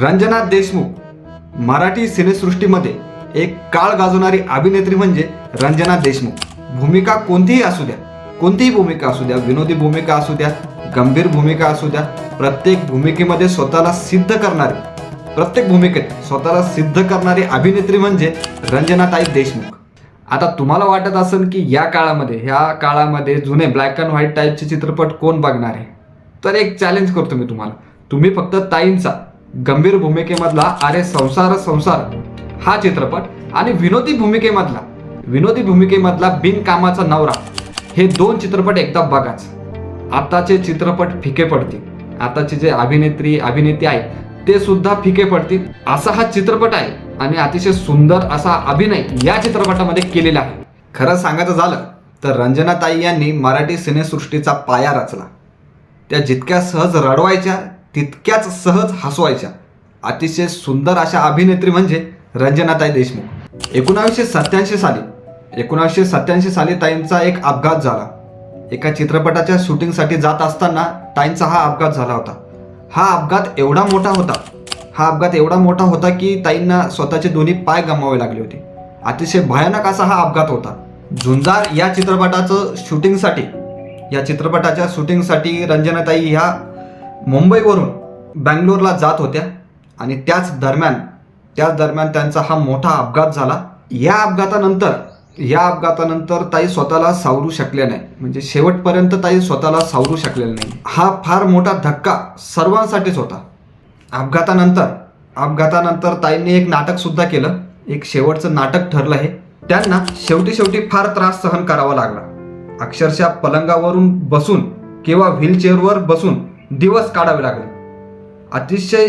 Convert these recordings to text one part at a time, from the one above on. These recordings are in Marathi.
रंजना देशमुख मराठी सिनेसृष्टीमध्ये एक काळ गाजवणारी अभिनेत्री म्हणजे रंजना देशमुख। भूमिका कोणतीही असू द्या, कोणतीही भूमिका असू द्या, विनोदी भूमिका असू द्या, गंभीर भूमिका असू द्या, प्रत्येक भूमिकेमध्ये स्वतःला सिद्ध करणारी अभिनेत्री म्हणजे रंजनाताई देशमुख। आता तुम्हाला वाटत असेल की ह्या काळामध्ये जुने ब्लॅक अँड व्हाईट टाईपचे चित्रपट कोण बघणार आहे, तर एक चॅलेंज करतो मी तुम्हाला। तुम्ही फक्त ताईंचा गंभीर भूमिकेमधला अरे संसार संसार हा चित्रपट आणि विनोदी भूमिकेमधला बिनकामाचा नवरा हे दोन चित्रपट एकदा बघाच। आताचे चित्रपट फिके पडतील, आताचे जे अभिनेते आहेत ते सुद्धा फिके पडतील असा हा चित्रपट आहे आणि अतिशय सुंदर असा अभिनय या चित्रपटामध्ये केलेला आहे। खरं सांगायचं झालं तर रंजनाताई यांनी मराठी सिनेसृष्टीचा पाया रचला। त्या जितक्या सहज रडवायच्या तितक्याच सहज हसवायच्या अतिशय सुंदर अशा अभिनेत्री म्हणजे रंजनाताई देशमुख। 1987 साली ताईंचा एक अपघात झाला। एका चित्रपटाच्या शूटिंगसाठी जात असताना ताईंचा हा अपघात झाला होता। हा अपघात एवढा मोठा होता की ताईंना स्वतःचे दोन्ही पाय गमावावे लागले होते। अतिशय भयानक असा हा अपघात होता। झुंजार या चित्रपटाच्या शूटिंगसाठी रंजनाताई ह्या मुंबईवरून बँगलोरला जात होत्या आणि त्याच दरम्यान त्यांचा हा मोठा अपघात झाला। या अपघातानंतर ताई स्वतःला सावरू शकल्या नाही, म्हणजे शेवटपर्यंत ताई स्वतःला सावरू शकलेल्या नाही। हा फार मोठा धक्का सर्वांसाठीच होता। अपघातानंतर ताईंनी एक नाटक सुद्धा केलं, एक शेवटचं नाटक ठरलं हे। त्यांना शेवटी फार त्रास सहन करावा लागला। अक्षरशः पलंगावरून बसून किंवा व्हीलचेअरवर बसून दिवस काढावे लागले। अतिशय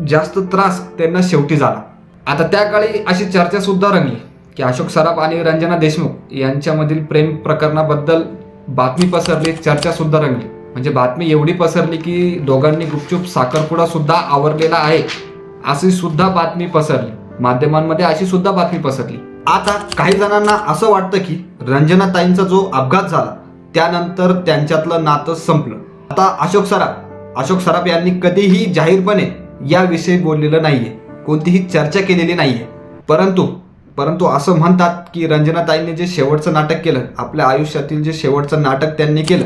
जास्त त्रास त्यांना शेवटी झाला। आता त्या काळी अशी चर्चा सुद्धा रंगली की अशोक सराफ आणि रंजना देशमुख यांच्यामधील प्रेम प्रकरणाबद्दल बातमी पसरली, चर्चा सुद्धा रंगली। म्हणजे बातमी एवढी पसरली की दोघांनी गुपचूप साखरपुडा सुद्धा आवरलेला आहे अशी सुद्धा बातमी पसरली, माध्यमांमध्ये अशी सुद्धा बातमी पसरली। आता काही जणांना असं वाटतं की रंजनाताईंचा जो अपघात झाला त्यानंतर त्यांच्यातलं नातं संपलं। आता अशोक सराफ यांनी कधीही जाहीरपणे याविषयी बोललेलं नाहीये, कोणतीही चर्चा केलेली नाहीये। परंतु असं म्हणतात की रंजनाताईंनी जे शेवटचं नाटक केलं, आपल्या आयुष्यातील जे शेवटचं नाटक त्यांनी केलं,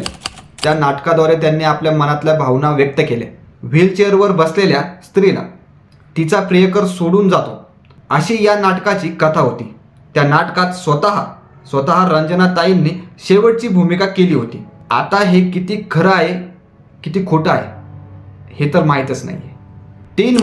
त्या नाटकाद्वारे त्यांनी आपल्या मनातल्या भावना व्यक्त केल्या। व्हीलचेअरवर बसलेल्या स्त्रीला तिचा प्रियकर सोडून जातो अशी या नाटकाची कथा होती। त्या नाटकात स्वतः रंजनाताईंनी शेवटची भूमिका केली होती। आता हे किती खरं आहे किती खोटं आहे हे तर माहीतच नाहीये। 3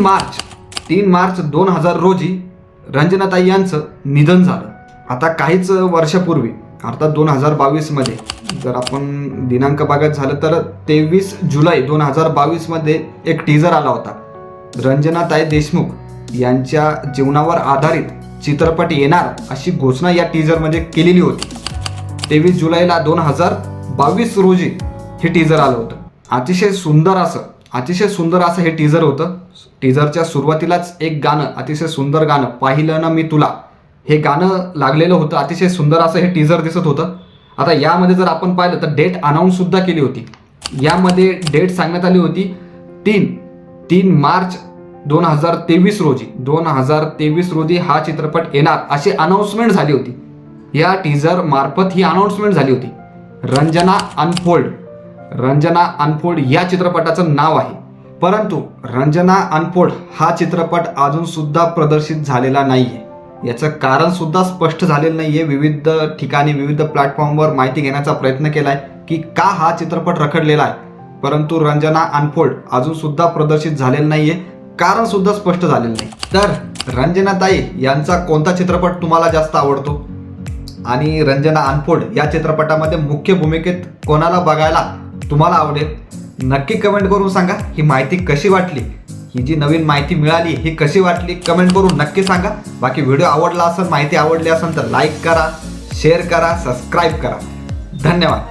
मार्च 2000 रोजी रंजनाताई यांचं निधन झालं। आता काहीच वर्षापूर्वी अर्थात 2022 मध्ये जर आपण दिनांक बघत झालं तर 23 जुलै 2022 मध्ये एक टीजर आला होता। रंजनाताई देशमुख यांच्या जीवनावर आधारित चित्रपट येणार अशी घोषणा या टीजरमध्ये केलेली होती। 23 जुलैला 2022 रोजी हे टीजर आलं होतं। अतिशय सुंदर असं हे टीजर होतं। टीजरच्या सुरुवातीलाच एक गाणं, अतिशय सुंदर गाणं, पाहिलं ना मी तुला, हे गाणं लागलेलं होतं। अतिशय सुंदर असं हे टीजर दिसत होतं। आता यामध्ये जर आपण पाहिलं तर डेट अनाऊन्स सुद्धा केली होती। यामध्ये डेट सांगण्यात आली होती 3 मार्च 2023 रोजी हा चित्रपट येणार अशी अनाऊन्समेंट झाली होती। या टीजर मार्फत ही अनाऊन्समेंट झाली होती। रंजना अनफोल्ड या चित्रपटाचं नाव आहे। परंतु रंजना अनफोल्ड हा चित्रपट अजून सुद्धा प्रदर्शित झालेला नाहीये। याचं कारण सुद्धा स्पष्ट झालेलं नाहीये। विविध ठिकाणी विविध प्लॅटफॉर्मवर माहिती घेण्याचा प्रयत्न केलाय की का हा चित्रपट रखडलेला आहे, परंतु रंजना अनफोल्ड अजून सुद्धा प्रदर्शित झालेलं नाहीये, कारण सुद्धा स्पष्ट झालेलं नाही। तर रंजनाताई यांचा कोणता चित्रपट तुम्हाला जास्त आवडतो आणि रंजना अनफोल्ड या चित्रपटामध्ये मुख्य भूमिकेत कोणाला बघायला तुम्हाला आवडेल, नक्की कमेंट करून सांगा। ही माहिती कशी वाटली, ही जी नवीन माहिती मिळाली ही कशी वाटली कमेंट करून नक्की सांगा। बाकी व्हिडिओ आवडला असेल, माहिती आवडली असेल तर लाईक करा, शेअर करा, सबस्क्राईब करा। धन्यवाद।